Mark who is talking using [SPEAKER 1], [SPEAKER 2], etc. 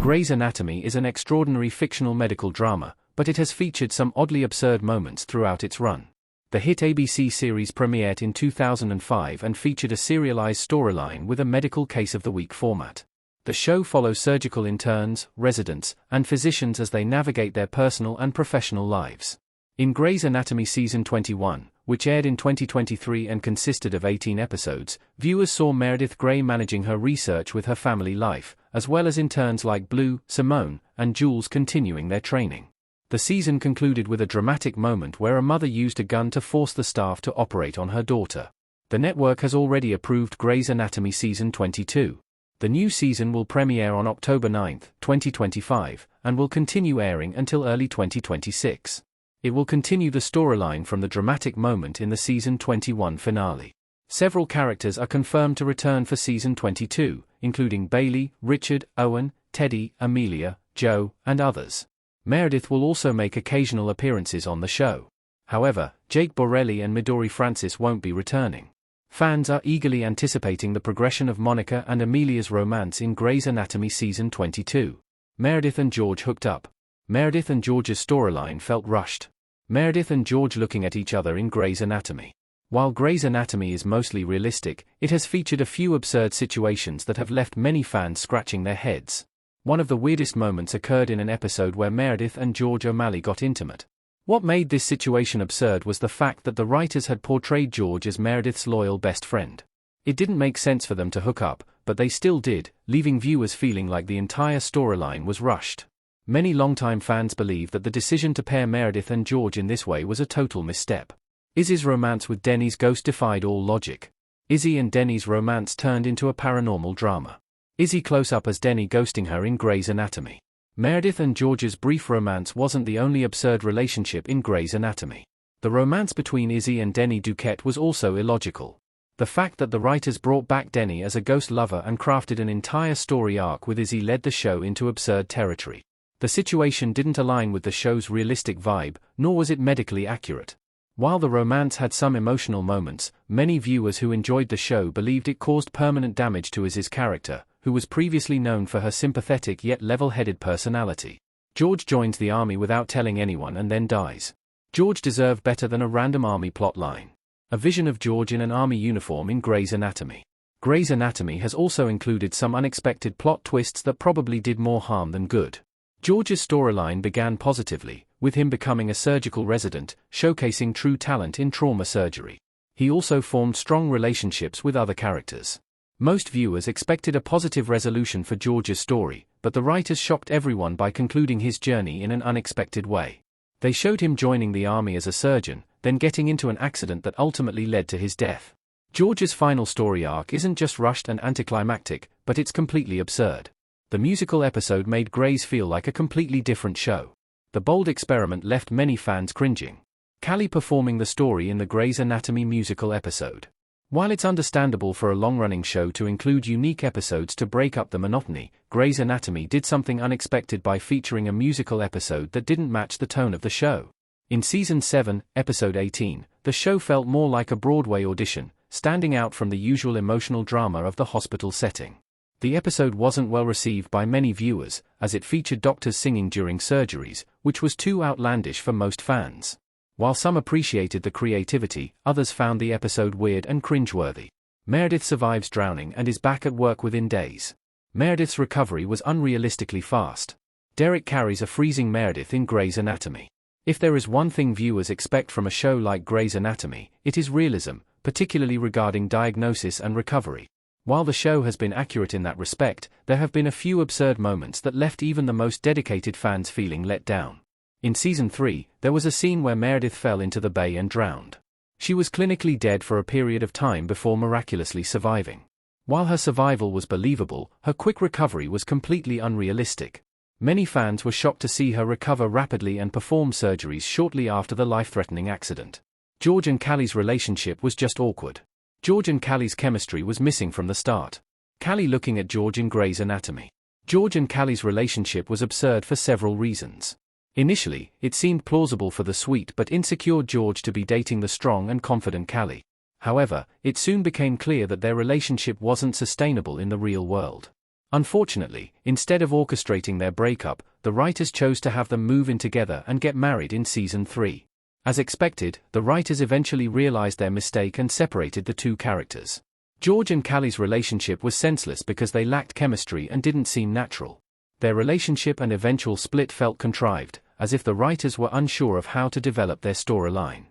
[SPEAKER 1] Grey's Anatomy is an extraordinary fictional medical drama, but it has featured some oddly absurd moments throughout its run. The hit ABC series premiered in 2005 and featured a serialized storyline with a medical case of the week format. The show follows surgical interns, residents, and physicians as they navigate their personal and professional lives. In Grey's Anatomy Season 21, which aired in 2023 and consisted of 18 episodes, viewers saw Meredith Grey managing her research with her family life, as well as interns like Blue, Simone, and Jules continuing their training. The season concluded with a dramatic moment where a mother used a gun to force the staff to operate on her daughter. The network has already approved Grey's Anatomy Season 22. The new season will premiere on October 9, 2025, and will continue airing until early 2026. It will continue the storyline from the dramatic moment in the Season 21 finale. Several characters are confirmed to return for Season 22, including Bailey, Richard, Owen, Teddy, Amelia, Joe, and others. Meredith will also make occasional appearances on the show. However, Jake Borelli and Midori Francis won't be returning. Fans are eagerly anticipating the progression of Monica and Amelia's romance in Grey's Anatomy Season 22. Meredith and George hooked up. Meredith and George's storyline felt rushed. Meredith and George looking at each other in Grey's Anatomy. While Grey's Anatomy is mostly realistic, it has featured a few absurd situations that have left many fans scratching their heads. One of the weirdest moments occurred in an episode where Meredith and George O'Malley got intimate. What made this situation absurd was the fact that the writers had portrayed George as Meredith's loyal best friend. It didn't make sense for them to hook up, but they still did, leaving viewers feeling like the entire storyline was rushed. Many longtime fans believe that the decision to pair Meredith and George in this way was a total misstep. Izzy's romance with Denny's ghost defied all logic. Izzy and Denny's romance turned into a paranormal drama. Izzy close up as Denny ghosting her in Grey's Anatomy. Meredith and George's brief romance wasn't the only absurd relationship in Grey's Anatomy. The romance between Izzy and Denny Duquette was also illogical. The fact that the writers brought back Denny as a ghost lover and crafted an entire story arc with Izzy led the show into absurd territory. The situation didn't align with the show's realistic vibe, nor was it medically accurate. While the romance had some emotional moments, many viewers who enjoyed the show believed it caused permanent damage to Izzy's character, who was previously known for her sympathetic yet level-headed personality. George joins the army without telling anyone and then dies. George deserved better than a random army plotline. A vision of George in an army uniform in Grey's Anatomy. Grey's Anatomy has also included some unexpected plot twists that probably did more harm than good. George's storyline began positively, with him becoming a surgical resident, showcasing true talent in trauma surgery. He also formed strong relationships with other characters. Most viewers expected a positive resolution for George's story, but the writers shocked everyone by concluding his journey in an unexpected way. They showed him joining the army as a surgeon, then getting into an accident that ultimately led to his death. George's final story arc isn't just rushed and anticlimactic, but it's completely absurd. The musical episode made Grey's feel like a completely different show. The bold experiment left many fans cringing. Callie performing the story in the Grey's Anatomy musical episode. While it's understandable for a long-running show to include unique episodes to break up the monotony, Grey's Anatomy did something unexpected by featuring a musical episode that didn't match the tone of the show. In Season 7, Episode 18, the show felt more like a Broadway audition, standing out from the usual emotional drama of the hospital setting. The episode wasn't well received by many viewers, as it featured doctors singing during surgeries, which was too outlandish for most fans. While some appreciated the creativity, others found the episode weird and cringeworthy. Meredith survives drowning and is back at work within days. Meredith's recovery was unrealistically fast. Derek carries a freezing Meredith in Grey's Anatomy. If there is one thing viewers expect from a show like Grey's Anatomy, it is realism, particularly regarding diagnosis and recovery. While the show has been accurate in that respect, there have been a few absurd moments that left even the most dedicated fans feeling let down. In Season 3, there was a scene where Meredith fell into the bay and drowned. She was clinically dead for a period of time before miraculously surviving. While her survival was believable, her quick recovery was completely unrealistic. Many fans were shocked to see her recover rapidly and perform surgeries shortly after the life-threatening accident. George and Callie's relationship was just awkward. George and Callie's chemistry was missing from the start. Callie looking at George in Grey's Anatomy. George and Callie's relationship was absurd for several reasons. Initially, it seemed plausible for the sweet but insecure George to be dating the strong and confident Callie. However, it soon became clear that their relationship wasn't sustainable in the real world. Unfortunately, instead of orchestrating their breakup, the writers chose to have them move in together and get married in season 3. As expected, the writers eventually realized their mistake and separated the two characters. George and Callie's relationship was senseless because they lacked chemistry and didn't seem natural. Their relationship and eventual split felt contrived, as if the writers were unsure of how to develop their storyline.